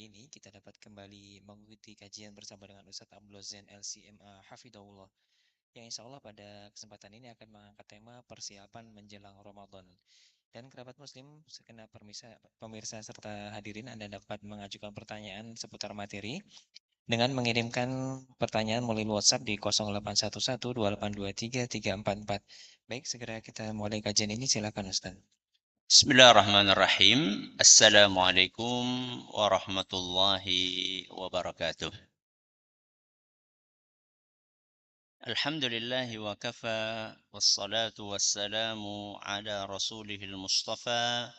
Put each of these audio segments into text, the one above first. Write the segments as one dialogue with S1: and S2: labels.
S1: kali ini kita dapat kembali mengikuti kajian bersama dengan Ustadz Abdul Zain LCMA Hafidahullah yang insya Allah pada kesempatan ini akan mengangkat tema persiapan menjelang Ramadan. Dan kerabat muslim, segenap pemirsa serta hadirin, Anda dapat mengajukan pertanyaan seputar materi dengan mengirimkan pertanyaan melalui WhatsApp di 0811-2823-344. Baik, segera kita mulai kajian ini, silakan Ustadz.
S2: Bismillahirrahmanirrahim. Assalamualaikum warahmatullahi wabarakatuh. Alhamdulillahi wa kafa wassalatu wassalamu ala rasulihil mustafa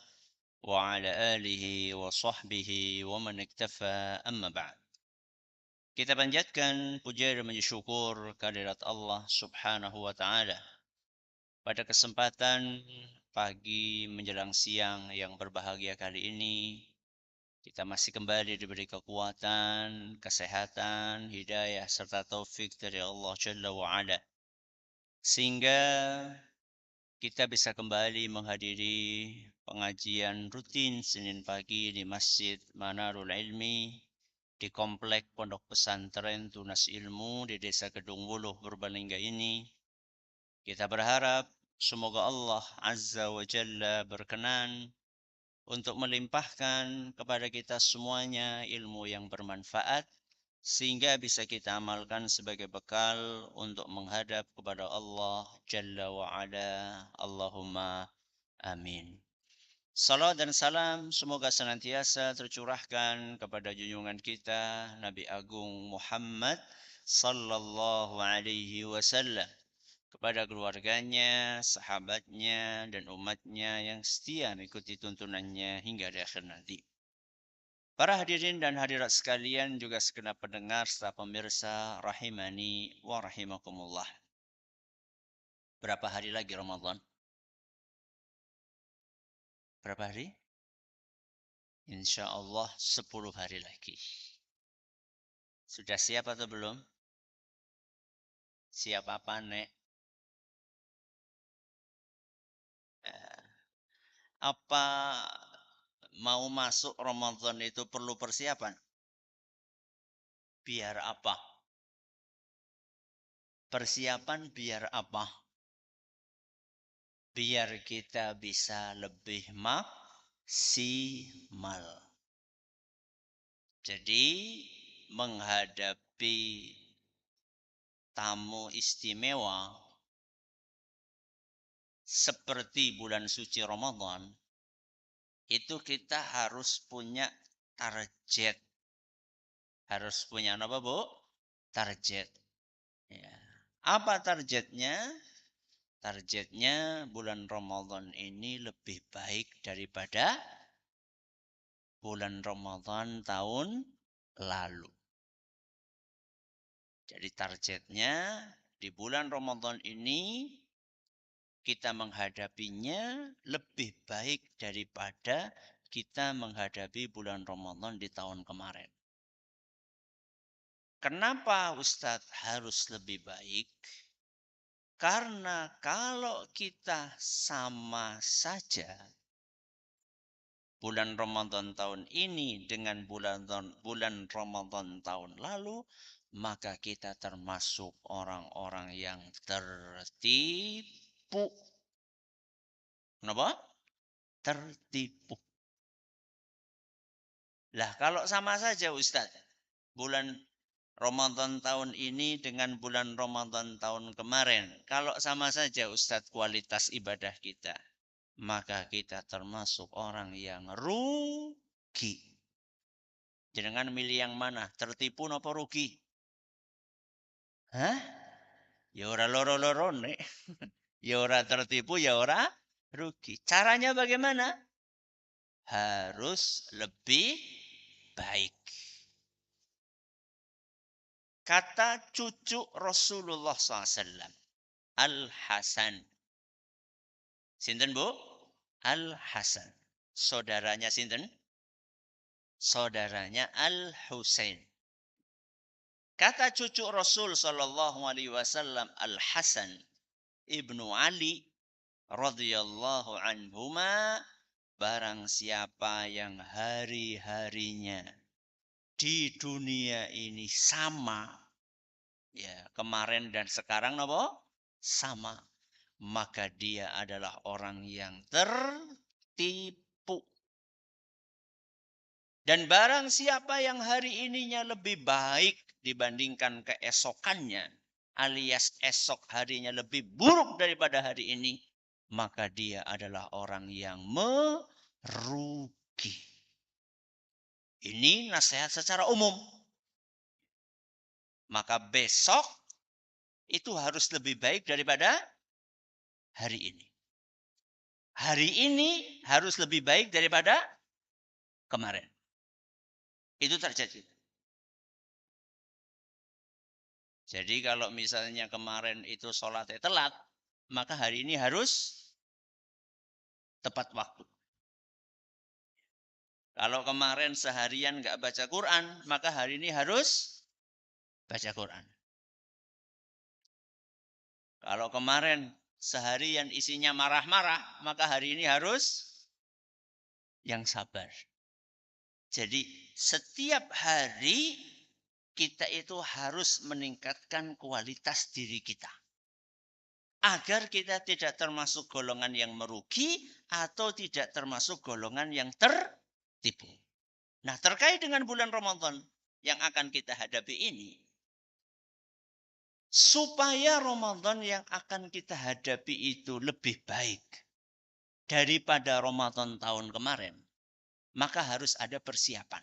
S2: wa ala alihi wa sahbihi wa man iktafa amma ba'd. Kita panjatkan puja dan puji syukur kehadirat Allah Subhanahu wa taala. Pada kesempatan pagi menjelang siang yang berbahagia kali ini, kita masih kembali diberi kekuatan, kesehatan, hidayah, serta taufik dari Allah Jalla wa'ala. Sehingga kita bisa kembali menghadiri pengajian rutin Senin pagi di Masjid Manarul Ilmi, di Komplek Pondok Pesantren Tunas Ilmu di Desa Kedung Wuluh, Purbalingga ini. Kita berharap semoga Allah Azza wa Jalla berkenan untuk melimpahkan kepada kita semuanya ilmu yang bermanfaat sehingga bisa kita amalkan sebagai bekal untuk menghadap kepada Allah Jalla wa Ala. Allahumma amin. Salam dan salam semoga senantiasa tercurahkan kepada junjungan kita Nabi Agung Muhammad sallallahu alaihi wasallam, kepada keluarganya, sahabatnya, dan umatnya yang setia mengikuti tuntunannya hingga di akhir nanti. Para hadirin dan hadirat sekalian, juga segenap pendengar serta pemirsa rahimani wa rahimakumullah. Berapa hari lagi Ramadan? Berapa hari? Insya Allah 10 hari lagi. Sudah siap atau belum? Siap apa, Nek? Apa mau masuk Ramadan itu perlu persiapan? Biar apa? Persiapan biar apa? Biar kita bisa lebih maksimal. Jadi menghadapi tamu istimewa seperti bulan suci Ramadan, itu kita harus punya target. Harus punya apa, Bu? Target. Ya. Apa targetnya? Targetnya bulan Ramadan ini lebih baik daripada bulan Ramadan tahun lalu. Jadi targetnya di bulan Ramadan ini kita menghadapinya lebih baik daripada kita menghadapi bulan Ramadan di tahun kemarin. Kenapa Ustadz harus lebih baik? Karena kalau kita sama saja bulan Ramadan tahun ini dengan bulan Ramadan tahun lalu, maka kita termasuk orang-orang yang tertipu. Kenapa? Tertipu. Lah kalau sama saja Ustadz, bulan Ramadan tahun ini dengan bulan Ramadan tahun kemarin, kalau sama saja Ustadz kualitas ibadah kita, maka kita termasuk orang yang rugi. Jangan milih yang mana, tertipu apa rugi? Hah? Ya ora loro-loro nek. Ya ora tertipu, ya ora rugi. Caranya bagaimana? Harus lebih baik. Kata cucu Rasulullah SAW, Al-Hasan. Sinten, Bu? Al-Hasan. Saudaranya sinten? Saudaranya Al-Husain. Kata cucu Rasul sallallahu alaihi wasallam, Al-Hasan ibnu Ali radhiyallahu anhuma, barang siapa yang hari-harinya di dunia ini sama, ya kemarin dan sekarang apa? Sama, maka dia adalah orang yang tertipu. Dan barang siapa yang hari ininya lebih baik dibandingkan keesokannya, alias esok harinya lebih buruk daripada hari ini, maka dia adalah orang yang merugi. Ini nasihat secara umum. Maka besok itu harus lebih baik daripada hari ini. Hari ini harus lebih baik daripada kemarin. Itu terjadi. Jadi kalau misalnya kemarin itu sholatnya telat, maka hari ini harus tepat waktu. Kalau kemarin seharian nggak baca Quran, maka hari ini harus baca Quran. Kalau kemarin seharian isinya marah-marah, maka hari ini harus yang sabar. Jadi setiap hari kita itu harus meningkatkan kualitas diri kita. Agar kita tidak termasuk golongan yang merugi atau tidak termasuk golongan yang tertipu. Nah, terkait dengan bulan Ramadan yang akan kita hadapi ini, supaya Ramadan yang akan kita hadapi itu lebih baik daripada Ramadan tahun kemarin, maka harus ada persiapan.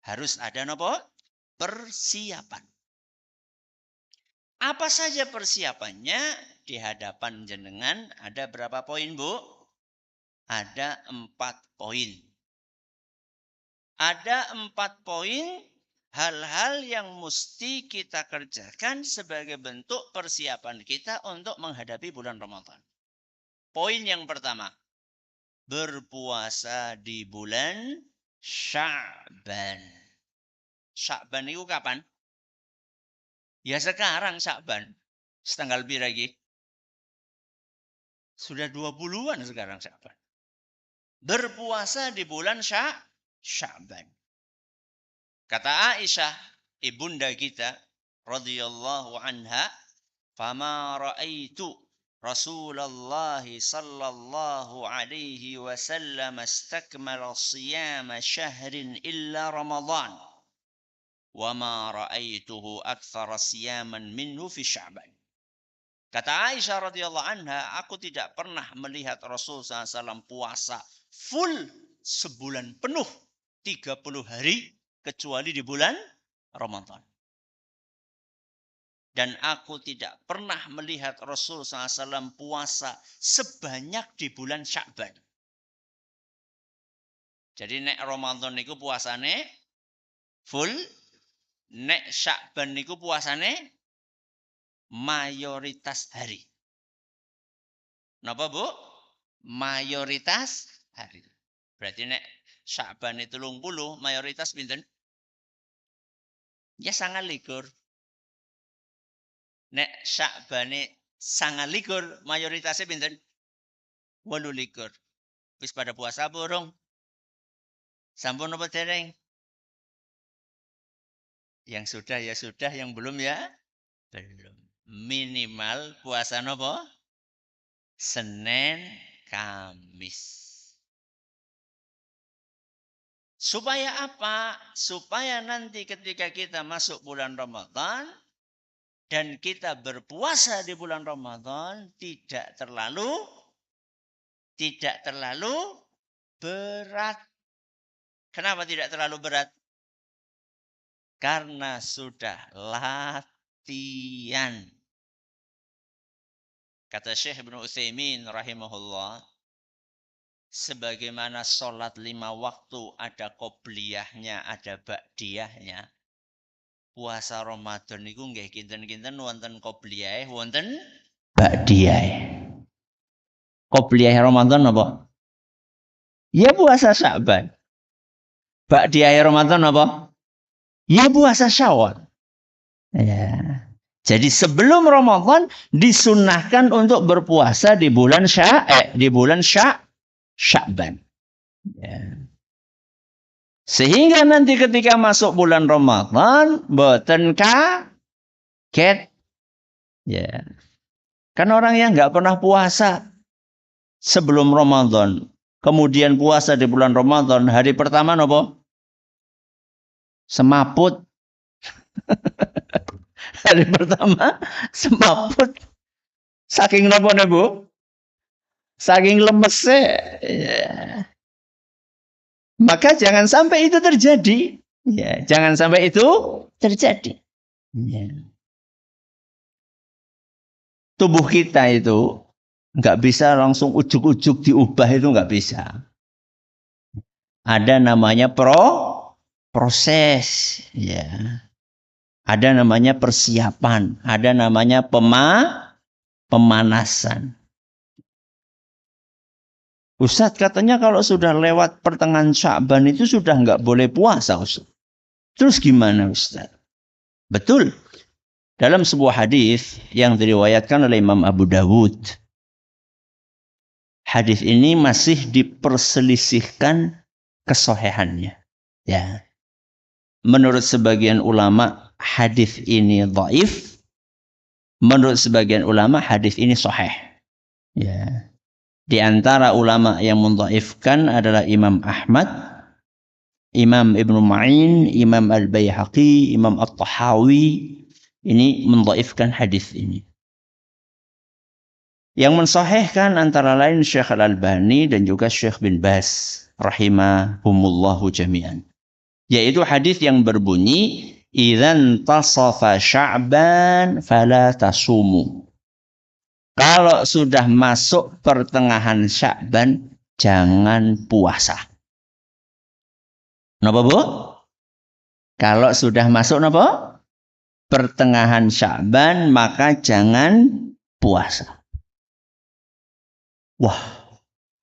S2: Harus ada apa? Persiapan. Apa saja persiapannya? Di hadapan jenengan ada berapa poin, Bu? Ada 4 poin. Ada 4 poin hal-hal yang mesti kita kerjakan sebagai bentuk persiapan kita untuk menghadapi bulan Ramadan. Poin yang pertama, berpuasa di bulan Sya'ban. Sya'ban itu kapan? Ya sekarang Sya'ban. Setanggal berapa lagi? Sudah 20-an sekarang Sya'ban. Berpuasa di bulan Sya'ban. Kata Aisyah, ibunda kita radhiyallahu anha, "Fama ra'aitu Rasulullah sallallahu alaihi wasallam istakmala siyama syahrin illa Ramadan. Wa ma ra'aituhu aktsara siyaman minhu fi Sya'ban." Kata Aisyah radhiyallahu anha, aku tidak pernah melihat Rasul SAW puasa full sebulan penuh 30 hari kecuali di bulan Ramadan. Dan aku tidak pernah melihat Rasul SAW puasa sebanyak di bulan Sya'ban. Jadi nek Ramadan niku puasane full, nek Sya'ban niku puasane mayoritas hari. Napa, Bu? Mayoritas hari. Berarti nek Sya'ban itu 30, mayoritas pinten? Ya 29. Nek Sya'bane 29, mayoritasnya pinten? 28. Wis pada puasa burung? Sampun apa dereng? Yang sudah ya sudah, yang belum ya belum. Minimal puasa napa? Senin, Kamis. Supaya apa? Supaya nanti ketika kita masuk bulan Ramadan dan kita berpuasa di bulan Ramadan tidak terlalu berat. Kenapa tidak terlalu berat? Karena sudah latihan. Kata Syekh Ibnu Utsaimin rahimahullah, sebagaimana sholat 5 waktu ada qobliyahnya, ada ba'diyahnya, puasa Ramadan itu nggih kinten-kinten wonten qobliyah, wonten ba'diyah. Qobliyah Ramadan apa? Ya puasa Sya'ban. Ba'diyah Ramadan apa? Ya puasa Syawal. Ya. Jadi sebelum Ramadan disunnahkan untuk berpuasa di bulan Sya'ban. Ya. Sehingga nanti ketika masuk bulan Ramadan, boten kaget. Ya. Kan orang yang nggak pernah puasa sebelum Ramadan, kemudian puasa di bulan Ramadan, hari pertama nopo? Semaput. Hari pertama semaput. Saking nopo nih Bu? Saking lemesnya. Ya. Maka jangan sampai itu terjadi. Ya, jangan sampai itu terjadi. Ya. Tubuh kita itu nggak bisa langsung ujuk-ujuk diubah, itu nggak bisa. Ada namanya proses. Ya. Ada namanya persiapan. Ada namanya pemanasan. Ustadz katanya kalau sudah lewat pertengahan Sya'ban itu sudah nggak boleh puasa Ustadz. Terus gimana Ustadz? Betul. Dalam sebuah hadis yang diriwayatkan oleh Imam Abu Dawud. Hadis ini masih diperselisihkan kesohihannya. Ya. Menurut sebagian ulama hadis ini dhaif. Menurut sebagian ulama hadis ini sahih. Ya. Di antara ulama yang mendhaifkan adalah Imam Ahmad, Imam Ibnu Ma'in, Imam Al-Baihaqi, Imam At-Tahawi. Ini mendhaifkan hadis ini. Yang mensahihkan antara lain Syekh Al-Albani dan juga Syekh bin Baz rahimahumullahu jami'an. Yaitu hadis yang berbunyi, "Idzan tasafa Sya'ban fala tasumu." Kalau sudah masuk pertengahan Sya'ban, jangan puasa. Napa Bu? Kalau sudah masuk napa? Pertengahan Sya'ban, maka jangan puasa. Wah,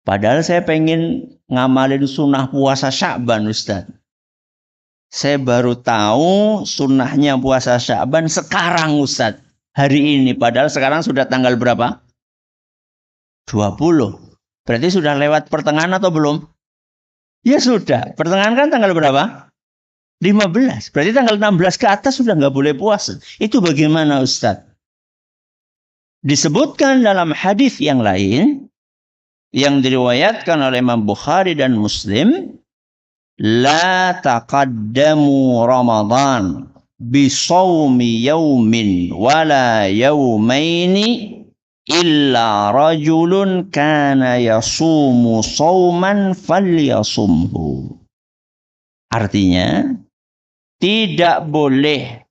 S2: padahal saya pengen ngamalin sunnah puasa Sya'ban, Ustaz. Saya baru tahu sunnahnya puasa Sya'ban sekarang, Ustaz. Hari ini, padahal sekarang sudah tanggal berapa? 20. Berarti sudah lewat pertengahan atau belum? Ya sudah. Pertengahan kan tanggal berapa? 15. Berarti tanggal 16 ke atas sudah nggak boleh puasa. Itu bagaimana Ustaz? Disebutkan dalam hadis yang lain, yang diriwayatkan oleh Imam Bukhari dan Muslim, la taqaddamu Ramadan bisawmi yaumin wala yaumaini illa rajulun kana yasumu sawman falyasumhu. Artinya, tidak boleh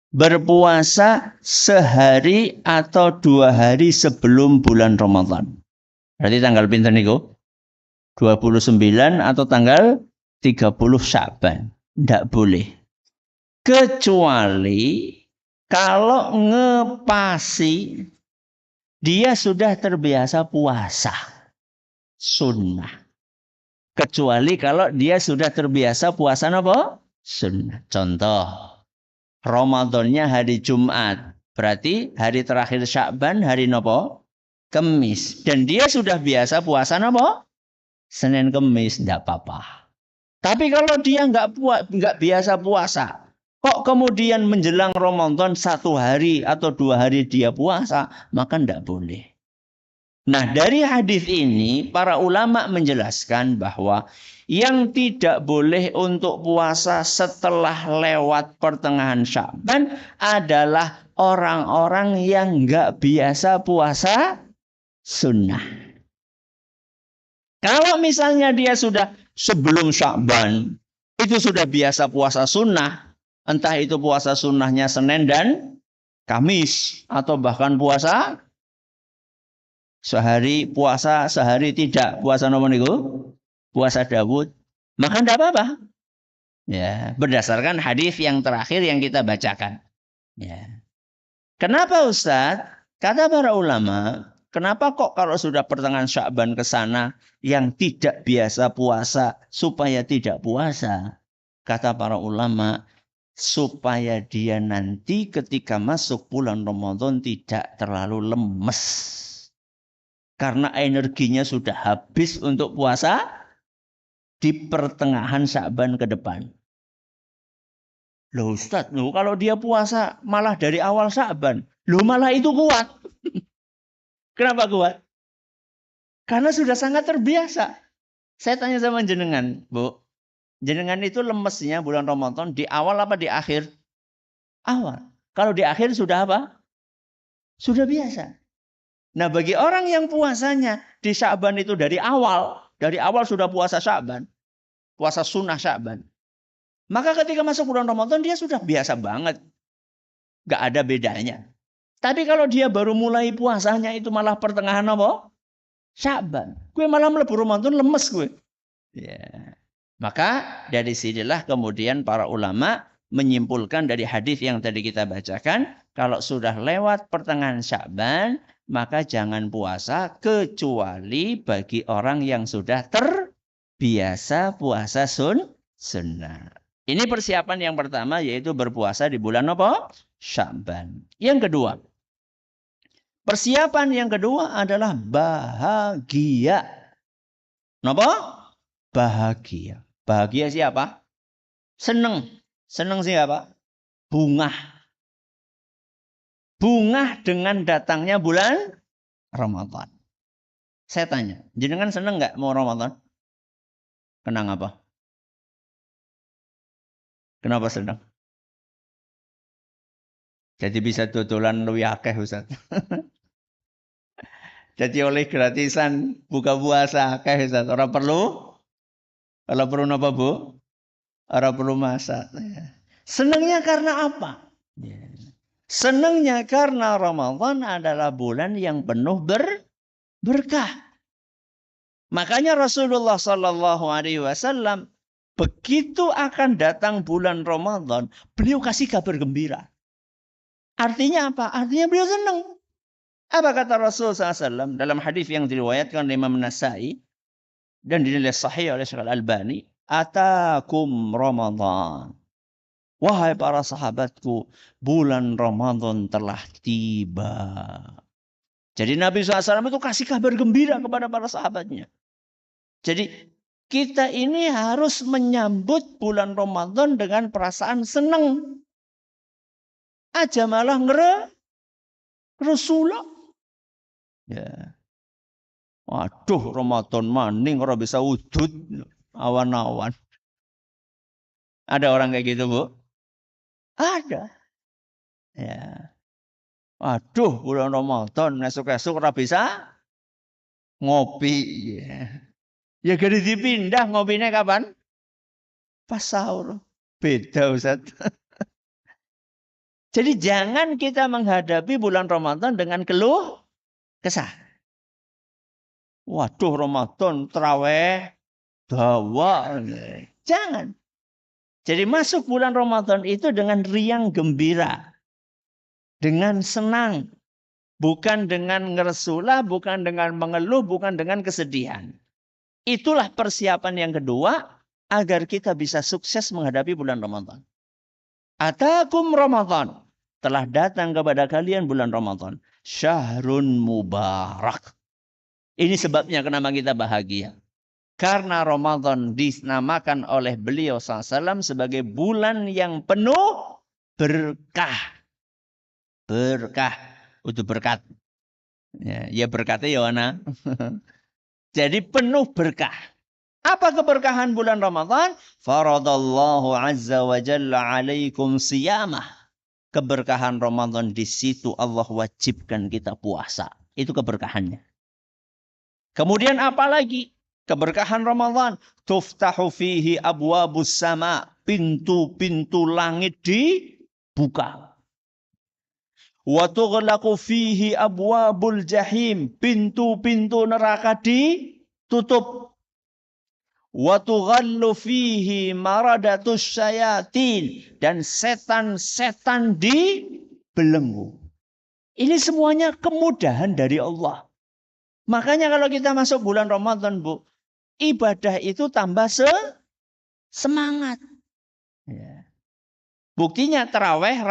S2: berpuasa sehari atau 2 hari sebelum bulan Ramadan. Berarti tanggal pinten niku? 29 atau tanggal 30 Sya'ban. Tidak boleh. Kecuali kalau ngepasi dia sudah terbiasa puasa sunnah. Kecuali kalau dia sudah terbiasa puasa apa? Sunnah. Contoh, Ramadannya hari Jumat. Berarti hari terakhir Sya'ban hari apa? Kemis. Dan dia sudah biasa puasa apa? Senin Kemis. Tidak apa-apa. Tapi kalau dia nggak biasa puasa, kok kemudian menjelang Ramadan 1 hari atau 2 hari dia puasa, maka tidak boleh. Nah, dari hadis ini para ulama menjelaskan bahwa yang tidak boleh untuk puasa setelah lewat pertengahan Sya'ban adalah orang-orang yang nggak biasa puasa sunnah. Kalau misalnya dia sudah sebelum Sya'ban itu sudah biasa puasa sunnah, entah itu puasa sunnahnya Senin dan Kamis, atau bahkan puasa sehari puasa, sehari tidak. Puasa nomor niku? Puasa Daud. Maka tidak apa-apa. Ya, berdasarkan hadis yang terakhir yang kita bacakan. Ya. Kenapa Ustadz? Kata para ulama, kenapa kok kalau sudah pertengahan Sya'ban ke sana yang tidak biasa puasa supaya tidak puasa? Kata para ulama, supaya dia nanti ketika masuk bulan Ramadan tidak terlalu lemes. Karena energinya sudah habis untuk puasa, di pertengahan Sya'ban ke depan. Loh Ustaz, kalau dia puasa malah dari awal Sya'ban, malah itu kuat. Kenapa kuat? Karena sudah sangat terbiasa. Saya tanya sama jenengan, Bu. Jenengan itu lemesnya bulan Ramadan di awal apa di akhir? Awal. Kalau di akhir sudah apa? Sudah biasa. Nah bagi orang yang puasanya di Sya'ban itu dari awal sudah puasa Sya'ban, puasa sunnah Sya'ban. Maka ketika masuk bulan Ramadan dia sudah biasa banget. Gak ada bedanya. Tapi kalau dia baru mulai puasanya itu malah pertengahan apa? Sya'ban. Gue malah mlebu Ramadan lemes gue. Ya. Maka dari sinilah kemudian para ulama menyimpulkan dari hadis yang tadi kita bacakan, kalau sudah lewat pertengahan Sya'ban, maka jangan puasa kecuali bagi orang yang sudah terbiasa puasa sunnah. Ini persiapan yang pertama yaitu berpuasa di bulan apa? Sya'ban. Yang kedua, persiapan yang kedua adalah bahagia. Kenapa? Bahagia. Bahagia siapa? Seneng. Seneng siapa? Bungah. Bungah dengan datangnya bulan Ramadan. Saya tanya, jenengan seneng nggak mau Ramadan? Kenang apa? Kenapa seneng? Jadi bisa tutulan luwih akeh Ustaz. Jadi oleh gratisan buka puasa akeh Ustaz. Orang perlu? Kalau perlu apa Bu? Orang perlu masak. Senangnya karena apa? Senangnya karena Ramadan adalah bulan yang penuh berkah. Makanya Rasulullah Sallallahu Alaihi Wasallam begitu akan datang bulan Ramadan, beliau kasih kabar gembira. Artinya apa? Artinya beliau senang. Apa kata Rasulullah SAW dalam hadis yang diriwayatkan oleh Imam Nasai dan dinilai sahih oleh Syekh Al-Albani? Atakum Ramadan. Wahai para sahabatku, bulan Ramadan telah tiba. Jadi Nabi SAW itu kasih kabar gembira kepada para sahabatnya. Jadi kita ini harus menyambut bulan Ramadan dengan perasaan senang. Aja malah ngeresulak. Ya. Waduh, Ramadan maning ora bisa wujud awan-awan. Ada orang kayak gitu, Bu? Ada. Ya. Waduh, bulan Ramadan esuk-esuk ora bisa ngopi. Ya. Ya gede dipindah ngopinya kapan? Pas sahur. Beda Ustaz. Jadi jangan kita menghadapi bulan Ramadan dengan keluh kesah. Waduh Ramadan terawih dawa. Jangan. Jadi masuk bulan Ramadan itu dengan riang gembira. Dengan senang. Bukan dengan ngeresulah, bukan dengan mengeluh, bukan dengan kesedihan. Itulah persiapan yang kedua agar kita bisa sukses menghadapi bulan Ramadan. Atakum Ramadan. Telah datang kepada kalian bulan Ramadan. Syahrun mubarak. Ini sebabnya kenapa kita bahagia. Karena Ramadan dinamakan oleh beliau SAW sebagai bulan yang penuh berkah. Berkah. Itu berkat. Ya berkatnya ya mana. Jadi penuh berkah. Apa keberkahan bulan Ramadan? Faradallahu azza wa jalla alaikum siyamah. Keberkahan Ramadan di situ Allah wajibkan kita puasa. Itu keberkahannya. Kemudian apa lagi? Keberkahan Ramadan. Tuftahu fihi abwabus sama. Pintu-pintu langit dibuka. Wa tughlaqu fihi abwabul jahim. Pintu-pintu neraka ditutup. Wa tughallu fihi maradatus syayatin. Dan setan-setan dibelenggu. Ini semuanya kemudahan dari Allah. Makanya kalau kita masuk bulan Ramadan, Bu, ibadah itu tambah semangat. Ya. Buktinya terawih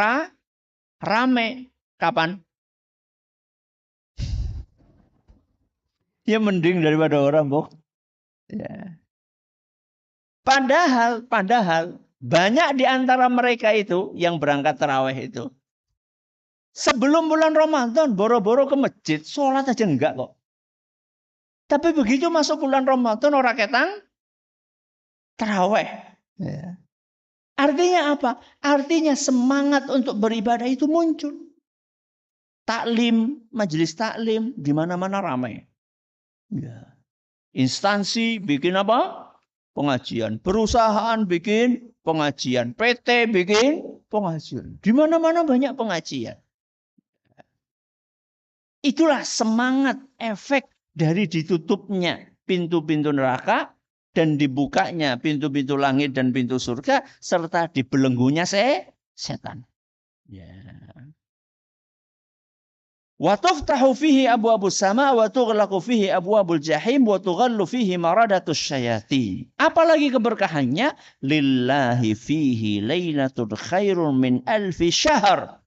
S2: rame. Kapan? Ya mending daripada orang, Bu. Ya. Padahal banyak di antara mereka itu yang berangkat tarawih itu. Sebelum bulan Ramadan, boro-boro ke masjid, sholat aja enggak kok. Tapi begitu masuk bulan Ramadan, orang ketang, tarawih. Ya. Artinya apa? Artinya semangat untuk beribadah itu muncul. Taklim, majelis taklim, di mana-mana ramai. Ya. Instansi bikin apa? Pengajian. Perusahaan bikin pengajian. PT bikin pengajian. Di mana-mana banyak pengajian. Itulah semangat efek dari ditutupnya pintu-pintu neraka dan dibukanya pintu-pintu langit dan pintu surga serta dibelenggunya setan. Ya. Wa tuftahu fihi abwabus sama wa tughlaqu fihi abwabul jahim wa tughallu fihi maradatus syayatin. Apalagi keberkahannya, lillahi fihi lailatul khairun min alfi syahr.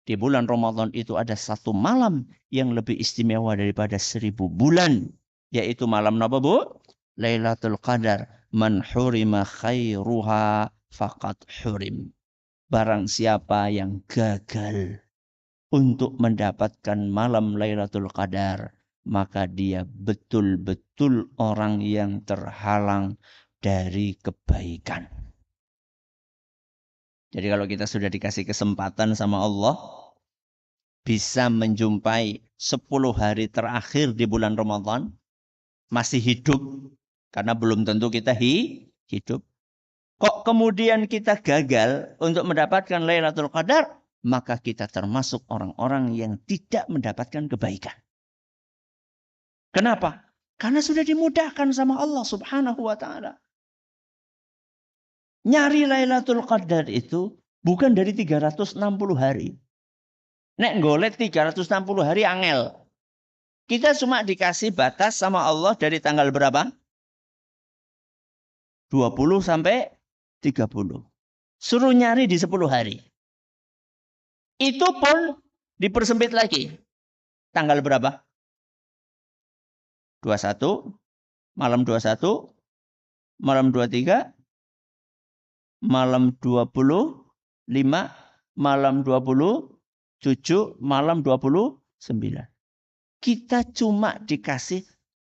S2: Di bulan Ramadan itu ada satu malam yang lebih istimewa daripada 1000 bulan. Yaitu malam apa, Bu? Lailatul Qadar. Man hurima khairuha faqad hurim. Barang siapa yang gagal untuk mendapatkan malam Lailatul Qadar, maka dia betul-betul orang yang terhalang dari kebaikan. Jadi kalau kita sudah dikasih kesempatan sama Allah, bisa menjumpai 10 hari terakhir di bulan Ramadan, masih hidup, karena belum tentu kita hidup. Kok kemudian kita gagal untuk mendapatkan Lailatul Qadar, maka kita termasuk orang-orang yang tidak mendapatkan kebaikan. Kenapa? Karena sudah dimudahkan sama Allah Subhanahu wa ta'ala. Nyari Lailatul Qadar itu bukan dari 360 hari. Nek ngolet 360 hari angel. Kita cuma dikasih batas sama Allah dari tanggal berapa? 20 sampai 30. Suruh nyari di 10 hari. Itu pun dipersempit lagi. Tanggal berapa? 21, malam 21, malam 23, malam 25, malam 27, malam 29. Kita cuma dikasih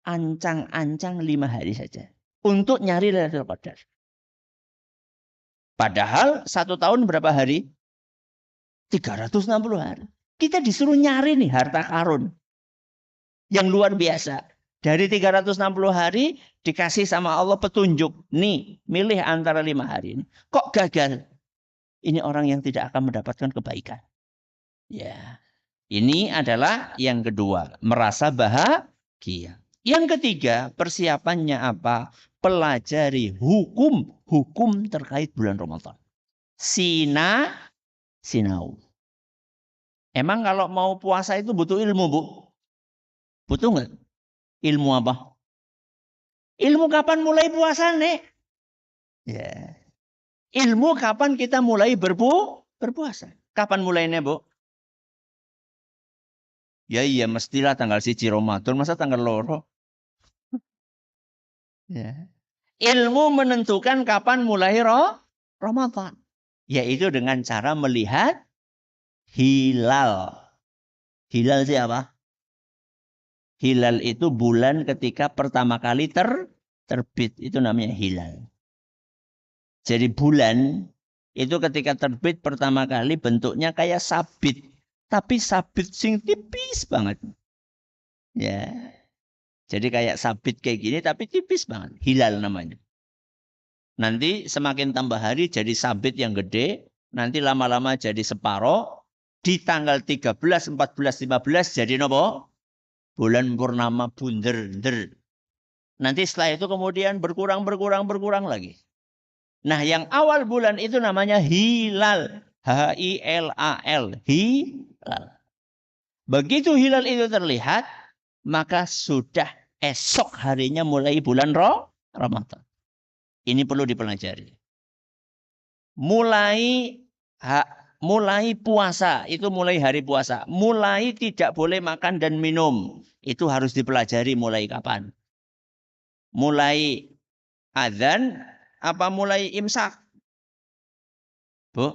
S2: ancang-ancang 5 hari saja. Untuk nyari Lailatul Qadar. Padahal 1 tahun berapa hari? 360 hari. Kita disuruh nyari nih harta karun. Yang luar biasa. Dari 360 hari dikasih sama Allah petunjuk. Nih, milih antara 5 hari ini. Kok gagal? Ini orang yang tidak akan mendapatkan kebaikan. Ya. Ini adalah yang kedua. Merasa bahagia. Yang ketiga, persiapannya apa? Pelajari hukum terkait bulan Ramadan. Sinau. Emang kalau mau puasa itu butuh ilmu, Bu? Butuh nggak? Ilmu apa? Ilmu kapan mulai puasa, Nek? Ya. Ilmu kapan kita mulai berpuasa? Kapan mulainya, Bu? Ya iya, mestilah tanggal 1 Ramadan, masa tanggal loro? Ya. Ilmu menentukan kapan mulai Ramadan. Yaitu dengan cara melihat hilal. Hilal siapa? Hilal itu bulan ketika pertama kali terbit. Itu namanya hilal. Jadi bulan itu ketika terbit pertama kali bentuknya kayak sabit. Tapi sabit sing tipis banget. Ya. Jadi kayak sabit kayak gini tapi tipis banget. Hilal namanya. Nanti semakin tambah hari jadi sabit yang gede. Nanti lama-lama jadi separoh. Di tanggal 13, 14, 15 jadi nopo? Bulan purnama bunder. Nanti setelah itu kemudian berkurang lagi. Nah yang awal bulan itu namanya hilal. H-I-L-A-L. Hilal. Begitu hilal itu terlihat, maka sudah esok harinya mulai bulan Ramadan. Ini perlu dipelajari. Mulai puasa, itu mulai hari puasa. Mulai tidak boleh makan dan minum. Itu harus dipelajari mulai kapan. Mulai azan apa mulai imsak? Bu,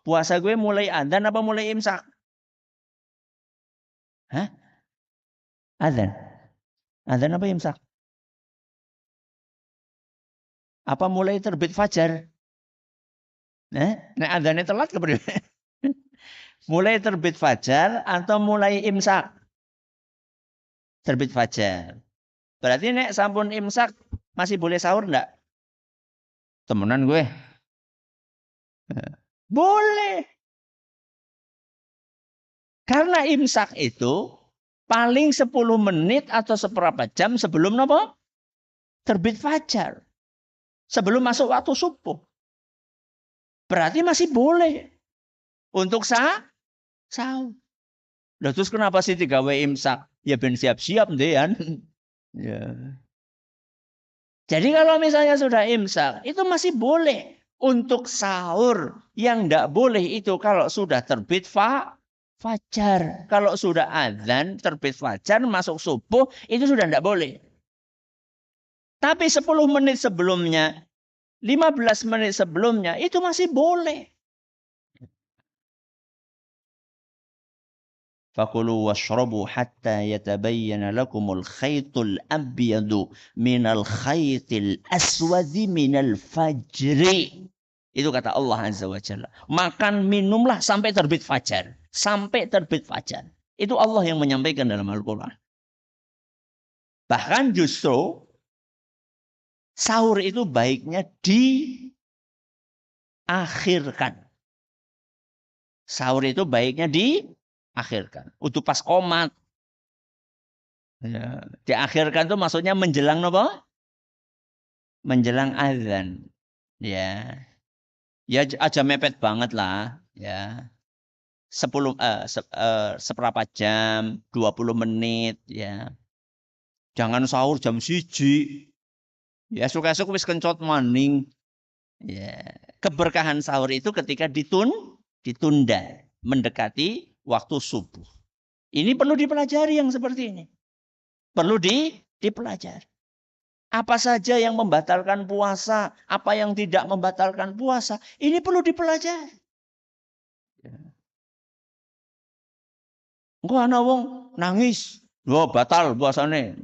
S2: puasa gue mulai adzan apa mulai imsak? Hah? Adzan. Adzan apa imsak? Apa mulai terbit fajar? Nah, adzannya telat kepriwe? Mulai terbit fajar atau mulai imsak? Terbit fajar. Berarti nek sampun imsak masih boleh sahur enggak? Temenan gue. Boleh. Karena imsak itu paling 10 menit atau seberapa jam sebelum apa? Terbit fajar. Sebelum masuk waktu subuh. Berarti masih boleh untuk sahur. Loh, terus kenapa sih digawe imsak? Ya ben siap-siap deh kan. Ya. Jadi kalau misalnya sudah imsak, itu masih boleh untuk sahur. Yang tidak boleh itu kalau sudah terbit fajar. Kalau sudah azan, terbit fajar, masuk subuh, itu sudah tidak boleh. Tapi 10 menit sebelumnya, 15 menit sebelumnya, itu masih boleh. Fakulu washrabu hatta yatabayyana lakumul khaytul abyadu minal khaytil aswadi minal fajri. Itu kata Allah Azza wa Jalla. Makan minumlah sampai terbit fajar. Sampai terbit fajar. Itu Allah yang menyampaikan dalam Al-Quran. Bahkan justru sahur itu baiknya diakhirkan. Sahur itu baiknya diakhirkan. Untuk pas qomat. Ya. Diakhirkan itu maksudnya menjelang apa? Menjelang azan. Ya. Ya aja mepet banget lah. Ya. 10 seberapa jam, 20 menit ya. Jangan sahur jam 1. Ya esuk-esuk wis kencot maning. Ya. Keberkahan sahur itu ketika ditunda mendekati waktu subuh. Ini perlu dipelajari yang seperti ini. Perlu dipelajari. Apa saja yang membatalkan puasa, apa yang tidak membatalkan puasa, ini perlu dipelajari. Ya. Engko ana wong nangis, wah batal puasane.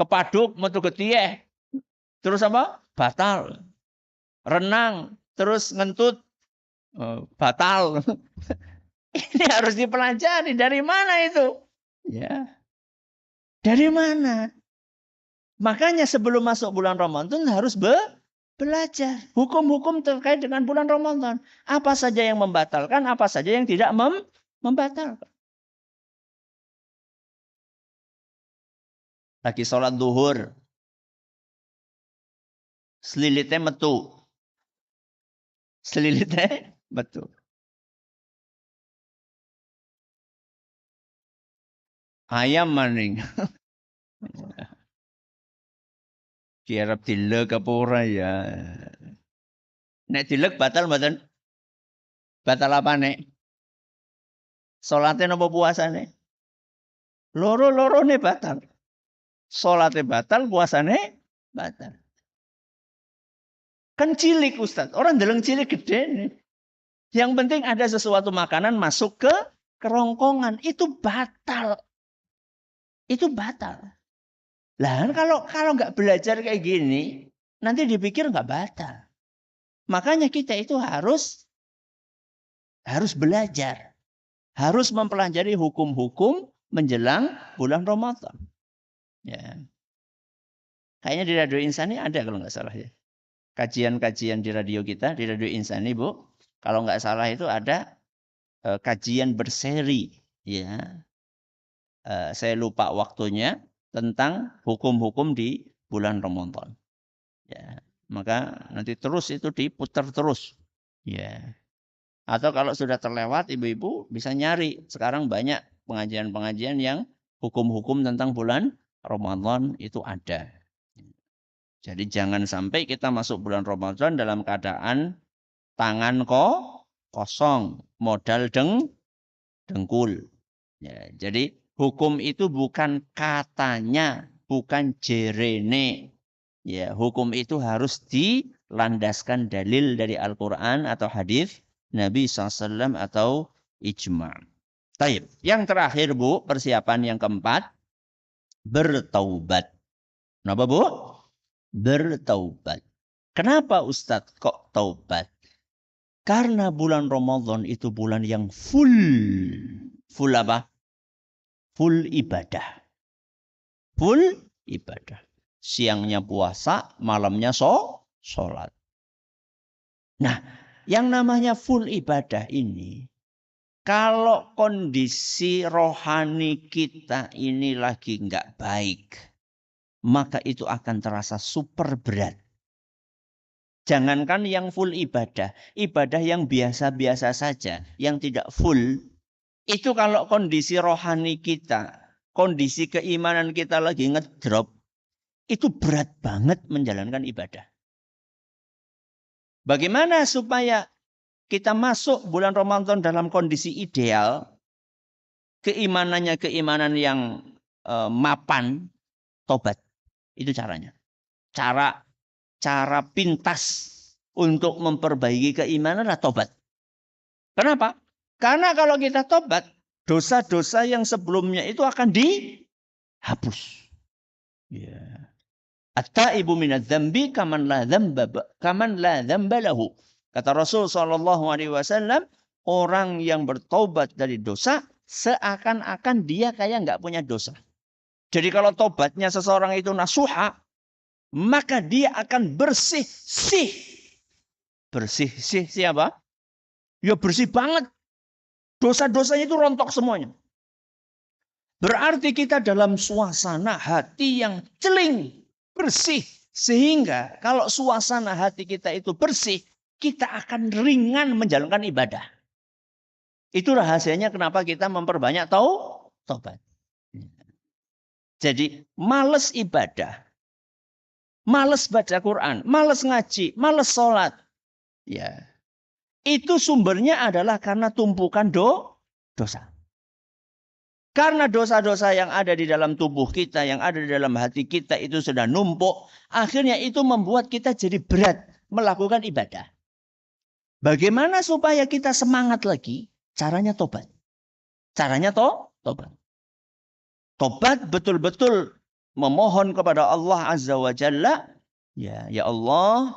S2: Kepaduk metu getiyeh. Terus apa? Batal. Renang, terus ngentut, batal. Ini harus dipelajari. Dari mana itu? Ya. Dari mana? Makanya sebelum masuk bulan Ramadan harus belajar hukum-hukum terkait dengan bulan Ramadan. Apa saja yang membatalkan, apa saja yang tidak membatalkan. Lagi sholat duhur. Selilitnya metu. Selilitnya metu. Ayam maning. Kiarap dilek apa ora ya. Nek dilek batal mboten? Batal apa nek? Salate napa puasane? Loro-lorone batal. Salate batal, puasane batal. Kan cilik Ustaz. Orang deleng cilik gede nih. Yang penting ada sesuatu makanan masuk ke kerongkongan. Itu batal. Itu batal. Lah kalau nggak belajar kayak gini, nanti dipikir nggak batal. Makanya kita itu harus belajar. Harus mempelajari hukum-hukum menjelang bulan Ramadan. Ya. Kayaknya di Radio Insani ada kalau nggak salah ya. Kajian-kajian di radio kita, di Radio Insani Bu. Kalau nggak salah itu ada kajian berseri. Ya. Saya lupa waktunya tentang hukum-hukum di bulan Ramadan. Ya, maka nanti terus itu diputar terus. Ya. Atau kalau sudah terlewat ibu-ibu bisa nyari. Sekarang banyak pengajian-pengajian yang hukum-hukum tentang bulan Ramadan itu ada. Jadi jangan sampai kita masuk bulan Ramadan dalam keadaan tangan kosong, modal dengkul. Ya, jadi hukum itu bukan katanya, bukan jerene. Ya, hukum itu harus dilandaskan dalil dari Al-Quran atau hadis Nabi SAW atau ijma'. Taib. Yang terakhir Bu, persiapan yang keempat, bertaubat. Kenapa Bu? Bertaubat. Kenapa Ustadz kok taubat? Karena bulan Ramadan itu bulan yang full. Full apa? Full ibadah. Full ibadah. Siangnya puasa, malamnya sholat. Nah, yang namanya full ibadah ini, kalau kondisi rohani kita ini lagi nggak baik, maka itu akan terasa super berat. Jangankan yang full ibadah, ibadah yang biasa-biasa saja, yang tidak full, itu kalau kondisi rohani kita, kondisi keimanan kita lagi ngedrop, itu berat banget menjalankan ibadah. Bagaimana supaya kita masuk bulan Ramadan dalam kondisi ideal, keimanannya keimanan yang mapan, tobat. Itu caranya. Cara pintas untuk memperbaiki keimanan adalah tobat. Kenapa? Karena kalau kita tobat, dosa-dosa yang sebelumnya itu akan dihapus. Ya. At-taibu minadz-dzambi kaman la dzamba lahu. Kata Rasul sallallahu alaihi wasallam, orang yang bertobat dari dosa seakan-akan dia kayak nggak punya dosa. Jadi kalau tobatnya seseorang itu nasuha, maka dia akan bersih. Bersih siapa? Ya bersih banget. Dosa-dosanya itu rontok semuanya. Berarti kita dalam suasana hati yang celing, bersih. Sehingga kalau suasana hati kita itu bersih, kita akan ringan menjalankan ibadah. Itu rahasianya kenapa kita memperbanyak taubat. Jadi males ibadah, males baca Quran, males ngaji, males sholat. Ya, itu sumbernya adalah karena tumpukan dosa. Karena dosa-dosa yang ada di dalam tubuh kita, yang ada di dalam hati kita itu sudah numpuk. Akhirnya itu membuat kita jadi berat melakukan ibadah. Bagaimana supaya kita semangat lagi? Caranya tobat. Caranya tobat. Tobat betul-betul memohon kepada Allah Azza wa Jalla. Ya Allah,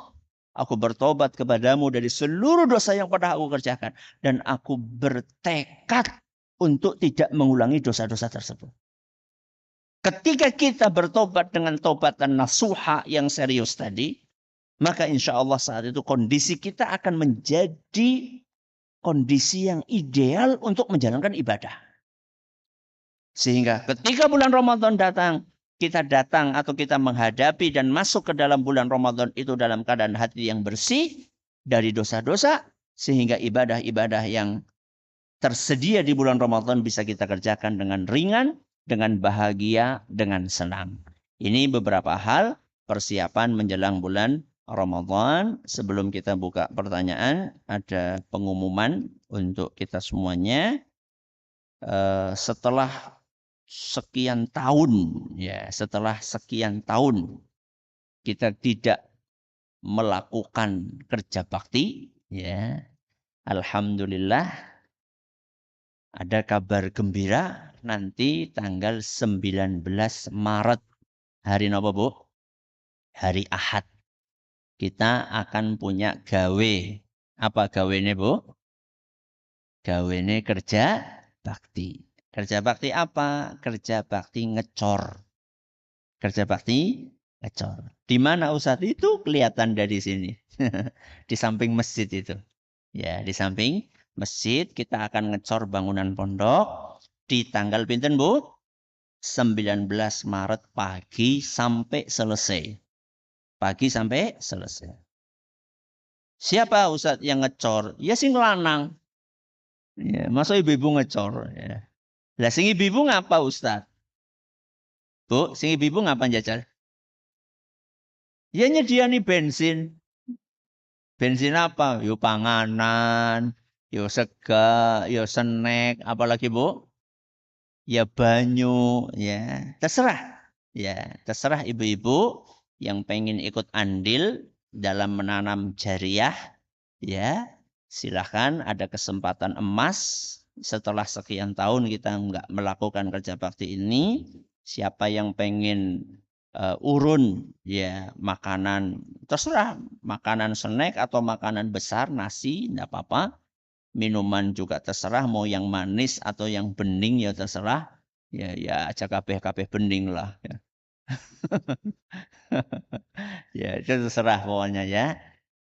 S2: aku bertobat kepadamu dari seluruh dosa yang pernah aku kerjakan. Dan aku bertekad untuk tidak mengulangi dosa-dosa tersebut. Ketika kita bertobat dengan tobatan nasuha yang serius tadi, maka insya Allah saat itu kondisi kita akan menjadi kondisi yang ideal untuk menjalankan ibadah. Sehingga ketika bulan Ramadan datang, kita datang atau kita menghadapi dan masuk ke dalam bulan Ramadan itu dalam keadaan hati yang bersih dari dosa-dosa, sehingga ibadah-ibadah yang tersedia di bulan Ramadan bisa kita kerjakan dengan ringan, dengan bahagia, dengan senang. Ini beberapa hal persiapan menjelang bulan Ramadan. Sebelum kita buka pertanyaan, ada pengumuman untuk kita semuanya. Setelah sekian tahun kita tidak melakukan kerja bakti, ya, alhamdulillah. Ada kabar gembira nanti tanggal 19 Maret. Hari apa, Bu? Hari Ahad. Kita akan punya gawe. Apa gawene, Bu? Gawene kerja bakti. Kerja bakti apa? Kerja bakti ngecor. Kerja bakti ngecor. Di mana Ustadz? Itu kelihatan dari sini. Di samping masjid itu. Ya, di samping masjid kita akan ngecor bangunan pondok di tanggal pinten, Bu? 19 Maret pagi sampai selesai. Pagi sampai selesai. Siapa Ustadz yang ngecor? Ya sing lanang. Ya, masa ibu-ibu ngecor, ya. Lah sing ibu-ibu ngapa Ustadz? Bu, sing ibu-ibu ngapa jajal? Ya nyediani bensin. Bensin apa? Yo panganan, yo sega, yo snack, apalagi Bu? Ya banyu, ya terserah. Ya terserah ibu-ibu yang pengen ikut andil dalam menanam jariah, ya silahkan, ada kesempatan emas setelah sekian tahun kita nggak melakukan kerja bakti ini. Siapa yang pengen urun ya makanan, terserah makanan snack atau makanan besar, nasi enggak apa-apa, minuman juga terserah, mau yang manis atau yang bening ya terserah, ya aja kabeh bening lah ya. Ya itu terserah pokoknya ya.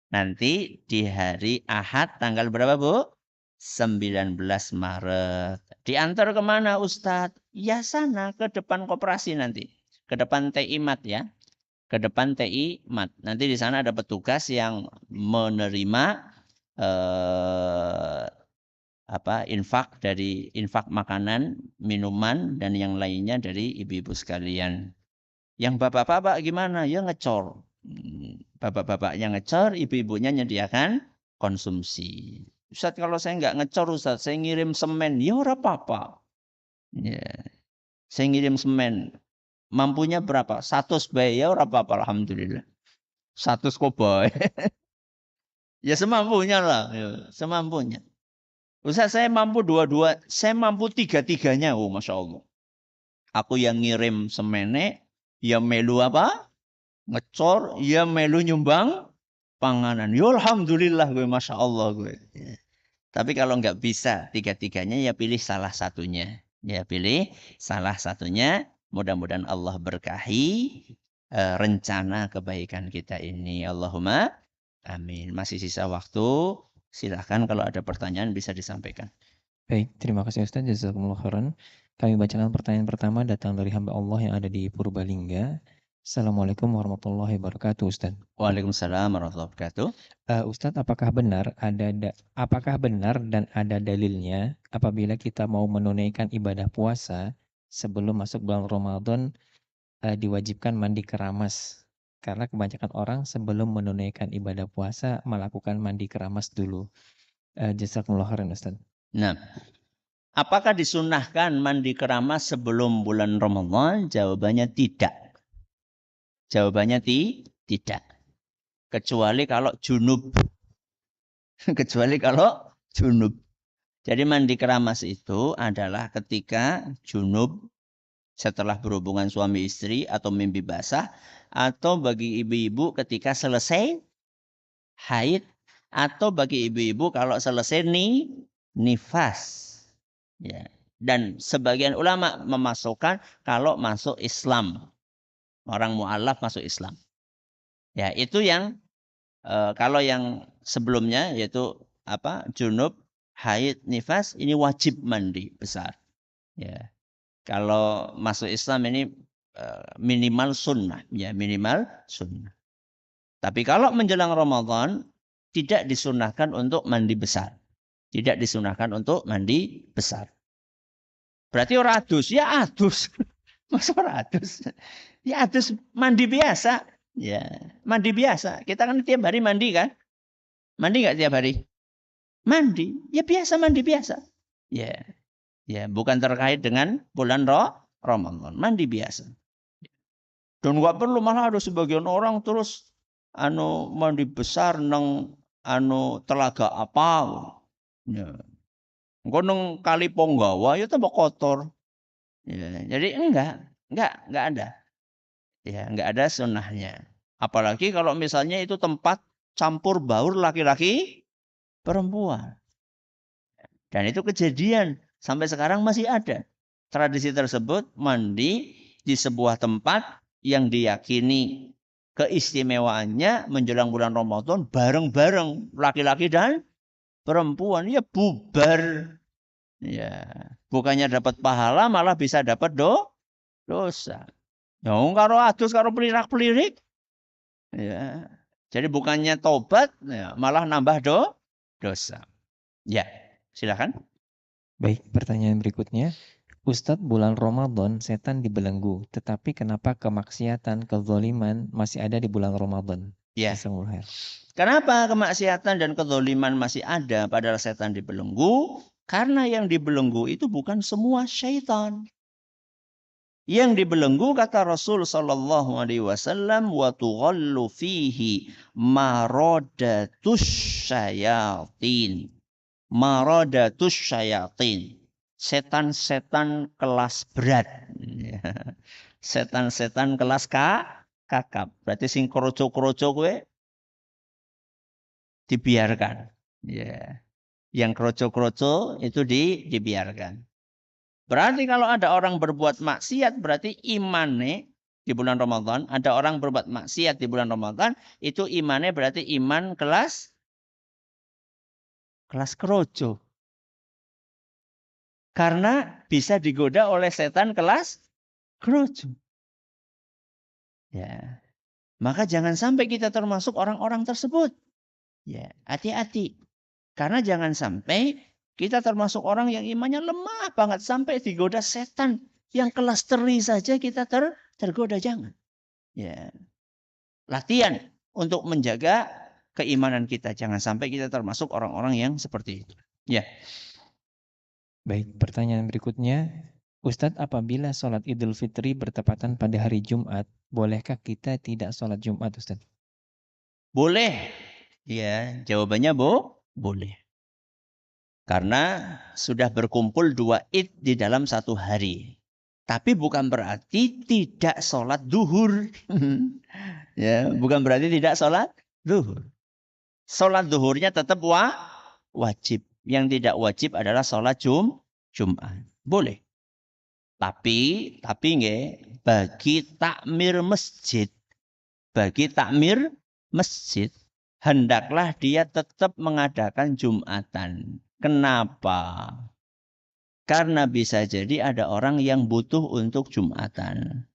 S2: Nanti di hari Ahad tanggal berapa Bu? 19 Maret. Diantar kemana Ustadz? Ya sana ke depan koperasi nanti. Ke depan TI Mat ya. Ke depan TI Mat. Nanti di sana ada petugas yang menerima infak makanan, minuman dan yang lainnya dari ibu-ibu sekalian. Yang bapak-bapak gimana? Ya ngecor. Bapak-bapaknya ngecor, ibu-ibunya nyediakan konsumsi. Ustaz, kalau saya nggak ngecor Ustaz, saya ngirim semen. Ya ora apa-apa. Ya. Saya ngirim semen. Mampunya berapa? 100 bae. Ya ora apa-apa, alhamdulillah. 100 koboi. Ya semampunya lah. Ya, semampunya. Ustaz, saya mampu dua-dua. Saya mampu tiga-tiganya. Oh, Masya Allah. Aku yang ngirim semene, ya melu apa? Ngecor, ya melu nyumbang panganan. Ya alhamdulillah gue, Masya Allah gue. Ya. Tapi kalau nggak bisa tiga-tiganya, ya pilih salah satunya. Ya pilih salah satunya. Mudah-mudahan Allah berkahi rencana kebaikan kita ini. Allahumma amin. Masih sisa waktu. Silahkan kalau ada pertanyaan bisa disampaikan.
S1: Baik, terima kasih Ustaz. Jazakumullah khairan. Kami bacakan pertanyaan pertama datang dari hamba Allah yang ada di Purbalingga. Assalamualaikum warahmatullahi wabarakatuh, Ustaz.
S2: Waalaikumsalam warahmatullahi wabarakatuh.
S1: Ustaz, apakah benar dan ada dalilnya apabila kita mau menunaikan ibadah puasa sebelum masuk bulan Ramadan diwajibkan mandi keramas? Karena kebanyakan orang sebelum menunaikan ibadah puasa melakukan mandi keramas dulu. Jazakumullah khairan, Ustaz.
S2: Nah, apakah disunahkan mandi keramas sebelum bulan Ramadan? Jawabannya tidak. Jawabannya tidak. Kecuali kalau junub. Kecuali kalau junub. Jadi mandi keramas itu adalah ketika junub setelah berhubungan suami istri atau mimpi basah, atau bagi ibu-ibu ketika selesai haid, atau bagi ibu-ibu kalau selesai nifas. Ya. Dan sebagian ulama memasukkan kalau masuk Islam. Orang mu'alaf masuk Islam. Ya, itu yang kalau yang sebelumnya yaitu junub, haid, nifas, ini wajib mandi besar. Ya. Kalau masuk Islam ini minimal sunnah, ya minimal sunnah. Tapi kalau menjelang Ramadan tidak disunahkan untuk mandi besar. Tidak disunahkan untuk mandi besar. Berarti orang adus, ya adus. Masa orang adus? Ya adus mandi biasa. Ya, mandi biasa. Kita kan tiap hari mandi kan? Mandi nggak tiap hari? Mandi. Ya biasa, mandi biasa. Ya. Ya, bukan terkait dengan bulan Ramadan. Mandi biasa. Dan nggak perlu, malah ada sebagian orang terus mandi besar nang telaga apa. Ya. Engko nang kali Ponggawa ya tambah kotor. Ya, jadi enggak ada. Ya, enggak ada sunnahnya. Apalagi kalau misalnya itu tempat campur baur laki-laki perempuan. Dan itu kejadian sampai sekarang masih ada. Tradisi tersebut mandi di sebuah tempat yang diyakini keistimewaannya menjelang bulan Ramadan bareng-bareng laki-laki dan perempuan, ya bubar. Ya, bukannya dapat pahala malah bisa dapat dosa. Ya, karo adus karo pelirak-pelirik. Ya. Jadi bukannya tobat, ya, malah nambah dosa. Ya, silakan.
S1: Baik, pertanyaan berikutnya. Ustadz, bulan Ramadan setan dibelenggu, tetapi kenapa kemaksiatan, kezaliman masih ada di bulan Ramadan?
S2: Ya.
S1: Bismillah.
S2: Kenapa kemaksiatan dan kezaliman masih ada padahal setan dibelenggu? Karena yang dibelenggu itu bukan semua syaitan. Yang dibelenggu kata Rasul sallallahu alaihi wasallam wa tughallu fihi maradatus syayatin. Maradatus syayatin. Setan-setan kelas berat. Setan-setan kelas kakap. Berarti sing kroco-kroco kowe dibiarkan. Ya. Yang kroco-kroco itu dibiarkan. Berarti kalau ada orang berbuat maksiat, berarti imannya di bulan Ramadan, ada orang berbuat maksiat di bulan Ramadan, itu imannya berarti iman kelas kroco. Karena bisa digoda oleh setan kelas kroco. Ya. Maka jangan sampai kita termasuk orang-orang tersebut. Ya, hati-hati. Karena jangan sampai kita termasuk orang yang imannya lemah banget sampai digoda setan yang kelas teri saja kita tergoda, jangan. Ya. Latihan untuk menjaga keimanan kita, jangan sampai kita termasuk orang-orang yang seperti itu. Ya.
S1: Baik, pertanyaan berikutnya. Ustadz, apabila sholat Idul Fitri bertepatan pada hari Jumat, bolehkah kita tidak sholat Jumat, Ustadz?
S2: Boleh. Ya, jawabannya boleh. Karena sudah berkumpul 2 id di dalam satu hari. Tapi bukan berarti tidak sholat duhur. Ya, bukan berarti tidak sholat duhur. Sholat duhurnya tetap wajib. Yang tidak wajib adalah sholat Jumat. Boleh. Tapi nggih, bagi takmir masjid, hendaklah dia tetap mengadakan Jumatan. Kenapa? Karena bisa jadi ada orang yang butuh untuk Jumatan.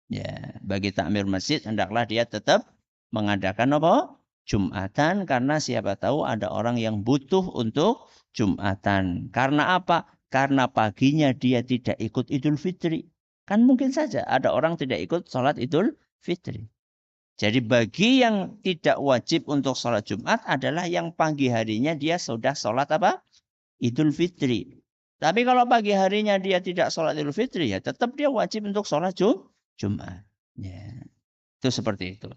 S2: Ya, bagi takmir masjid hendaklah dia tetap mengadakan apa? Jumatan, karena siapa tahu ada orang yang butuh untuk Jumatan. Karena apa? Karena paginya dia tidak ikut Idul Fitri. Kan mungkin saja ada orang tidak ikut sholat Idul Fitri. Jadi bagi yang tidak wajib untuk sholat Jumat adalah yang pagi harinya dia sudah sholat apa? Idul Fitri. Tapi kalau pagi harinya dia tidak sholat Idul Fitri, ya tetap dia wajib untuk sholat Jumat. Ya, itu seperti itu.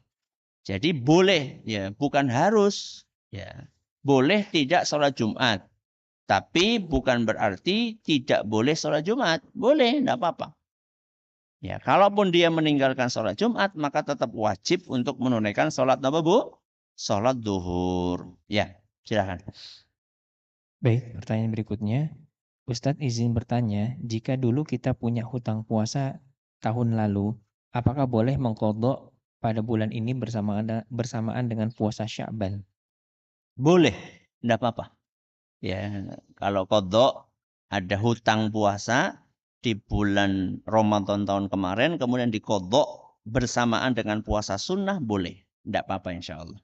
S2: Jadi boleh, ya bukan harus. Ya, boleh tidak sholat Jumat. Tapi bukan berarti tidak boleh sholat Jumat. Boleh, tidak apa-apa. Ya, kalaupun dia meninggalkan sholat Jumat, maka tetap wajib untuk menunaikan sholat apa, Bu? Sholat duhur. Ya, silakan.
S1: Baik, pertanyaan berikutnya. Ustadz izin bertanya, jika dulu kita punya hutang puasa tahun lalu, apakah boleh mengqadha pada bulan ini bersamaan dengan puasa Sya'ban?
S2: Boleh, tidak apa-apa. Ya, kalau qadha ada hutang puasa di bulan Ramadan tahun kemarin, kemudian diqadha bersamaan dengan puasa sunnah, boleh. Tidak apa-apa insya Allah.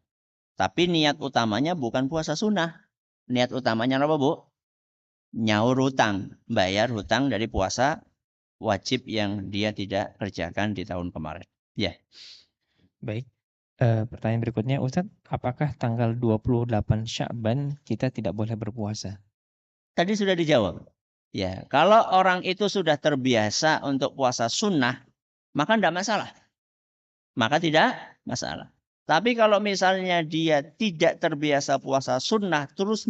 S2: Tapi niat utamanya bukan puasa sunnah. Niat utamanya apa, Bu? Nyaur hutang, bayar hutang dari puasa wajib yang dia tidak kerjakan di tahun kemarin. Ya.
S1: Baik. Pertanyaan berikutnya, Ustadz, apakah tanggal 28 Sya'ban kita tidak boleh berpuasa?
S2: Tadi sudah dijawab. Ya, kalau orang itu sudah terbiasa untuk puasa sunnah, maka tidak masalah. Maka tidak masalah. Tapi kalau misalnya dia tidak terbiasa puasa sunnah, terus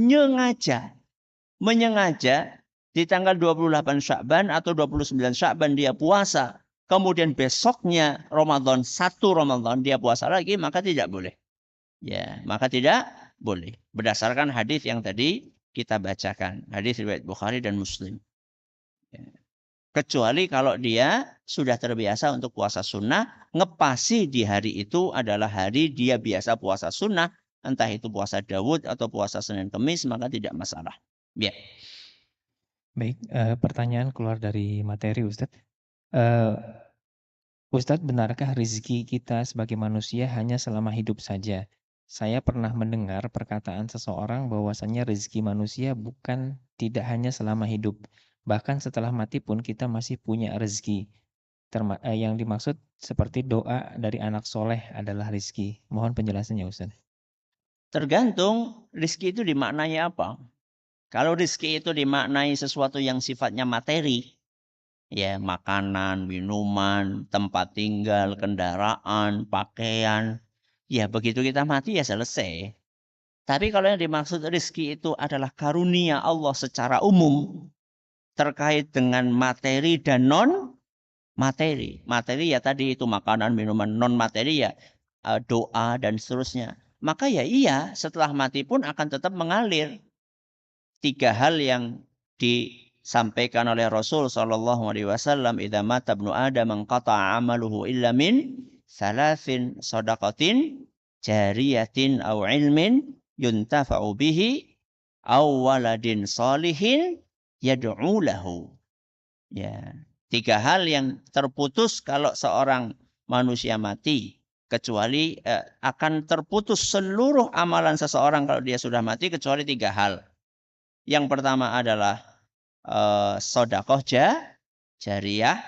S2: menyengaja di tanggal 28 Sya'ban atau 29 Sya'ban dia puasa, kemudian besoknya Ramadan, 1 Ramadan dia puasa lagi, maka tidak boleh. Ya, maka tidak boleh. Berdasarkan hadis yang tadi kita bacakan, hadis riwayat Bukhari dan Muslim. Ya. Kecuali kalau dia sudah terbiasa untuk puasa sunnah, ngepasi di hari itu adalah hari dia biasa puasa sunnah, entah itu puasa Daud atau puasa Senin Kemis, maka tidak masalah. Ya.
S1: Baik, pertanyaan keluar dari materi, Ustadz. Ustadz, benarkah rezeki kita sebagai manusia hanya selama hidup saja? Saya pernah mendengar perkataan seseorang bahwasanya rezeki manusia bukan tidak hanya selama hidup. Bahkan setelah mati pun kita masih punya rezeki. Yang dimaksud seperti doa dari anak soleh adalah rezeki. Mohon penjelasannya, Ustaz.
S2: Tergantung rezeki itu dimaknai apa. Kalau rezeki itu dimaknai sesuatu yang sifatnya materi, Ya, makanan, minuman, tempat tinggal, kendaraan, pakaian. Ya, begitu kita mati ya selesai. Tapi kalau yang dimaksud rizki itu adalah karunia Allah secara umum terkait dengan materi dan non materi. Materi ya tadi itu makanan, minuman, non materi ya doa dan seterusnya. Maka ya iya, setelah mati pun akan tetap mengalir. Tiga hal yang disampaikan oleh Rasul sallallahu alaihi wasallam, "Idza mata ibnu Adam anqata'a 'amaluhu illa min salasin shadaqatin jariyatin aw ilmin yuntafa'u bihi aw waladin shalihin yad'u lahu." Ya, tiga hal yang terputus kalau seorang manusia mati, kecuali akan terputus seluruh amalan seseorang kalau dia sudah mati kecuali tiga hal. Yang pertama adalah sodakoh jariyah.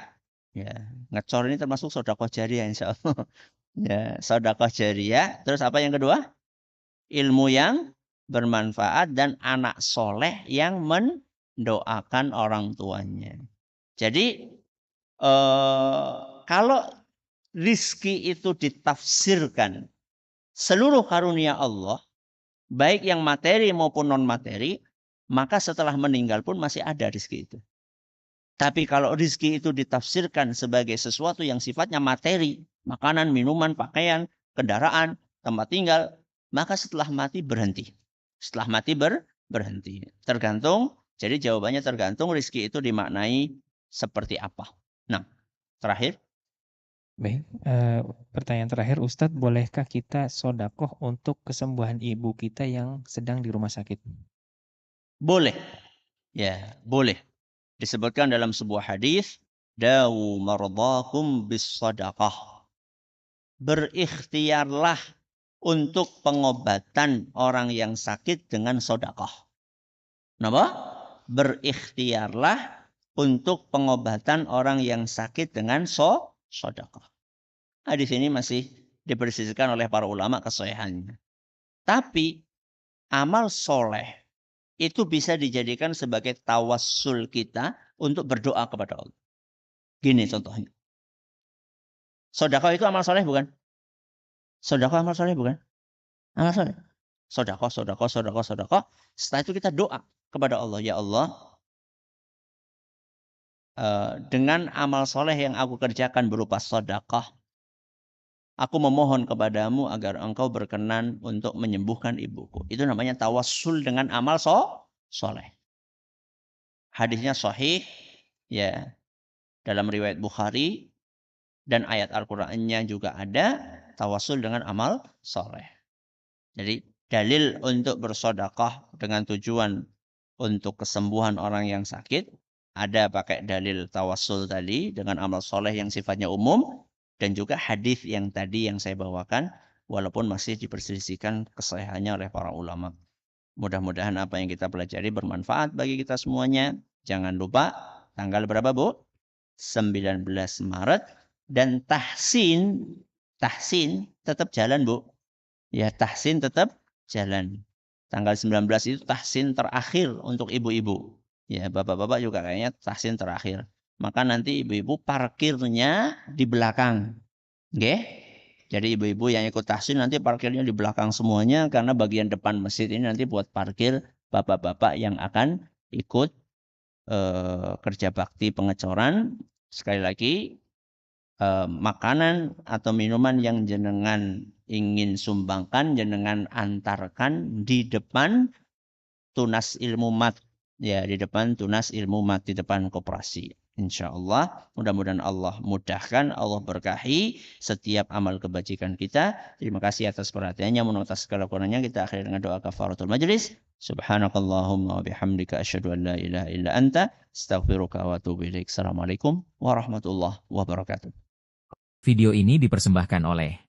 S2: Ya, ngecor ini termasuk sodakoh jariyah insya Allah. Ya, sodakoh jariyah. Terus apa yang kedua? Ilmu yang bermanfaat dan anak soleh yang mendoakan orang tuanya. Jadi kalau rizki itu ditafsirkan seluruh karunia Allah, baik yang materi maupun non materi, maka setelah meninggal pun masih ada rizki itu. Tapi kalau rizki itu ditafsirkan sebagai sesuatu yang sifatnya materi, makanan, minuman, pakaian, kendaraan, tempat tinggal, maka setelah mati berhenti. Setelah mati berhenti. Tergantung, jadi jawabannya tergantung rizki itu dimaknai seperti apa. Nah, terakhir.
S1: Baik, pertanyaan terakhir Ustadz, bolehkah kita sodakoh untuk kesembuhan ibu kita yang sedang di rumah sakit?
S2: Boleh. Ya, boleh. Disebutkan dalam sebuah hadis, dawu mardakum bis sadaqah. Berikhtiarlah untuk pengobatan orang yang sakit dengan sedekah. Kenapa? Berikhtiarlah untuk pengobatan orang yang sakit dengan sedekah. Hadis ini masih dipersisihkan oleh para ulama kesahihannya. Tapi amal soleh itu bisa dijadikan sebagai tawassul kita untuk berdoa kepada Allah. Gini contohnya. Sedekah itu amal soleh bukan? Sedekah amal soleh bukan? Amal soleh. Sedekah. Setelah itu kita doa kepada Allah. Ya Allah, dengan amal soleh yang aku kerjakan berupa sedekah, aku memohon kepadamu agar engkau berkenan untuk menyembuhkan ibuku. Itu namanya tawassul dengan amal soleh. Hadisnya sahih, ya, dalam riwayat Bukhari, dan ayat Al-Qur'annya juga ada tawassul dengan amal soleh. Jadi dalil untuk bersedekah dengan tujuan untuk kesembuhan orang yang sakit ada pakai dalil tawassul tadi dengan amal soleh yang sifatnya umum, dan juga hadis yang tadi yang saya bawakan, walaupun masih diperselisihkan kesahihannya oleh para ulama. Mudah-mudahan apa yang kita pelajari bermanfaat bagi kita semuanya. Jangan lupa tanggal berapa, Bu? 19 Maret. Dan tahsin tetap jalan, Bu. Ya, tahsin tetap jalan. Tanggal 19 itu tahsin terakhir untuk ibu-ibu. Ya, bapak-bapak juga kayaknya tahsin terakhir. Maka nanti ibu-ibu parkirnya di belakang. Oke? Jadi ibu-ibu yang ikut tahsin nanti parkirnya di belakang semuanya, karena bagian depan masjid ini nanti buat parkir bapak-bapak yang akan ikut kerja bakti pengecoran. Sekali lagi, makanan atau minuman yang jenengan ingin sumbangkan, jenengan antarkan di depan tunas ilmu mat, ya, di depan tunas ilmu mat, di depan koperasi. Insya Allah, mudah-mudahan Allah mudahkan, Allah berkahi setiap amal kebajikan kita. Terima kasih atas perhatiannya, menurut segala kurangnya kita akhiri dengan doa kafaratul majlis. Subhanakallahumma wa bihamdika asyhadu an la ilaha illa anta astaghfiruka wa atubu ilaik. Assalamualaikum warahmatullahi wabarakatuh.
S3: Video ini dipersembahkan oleh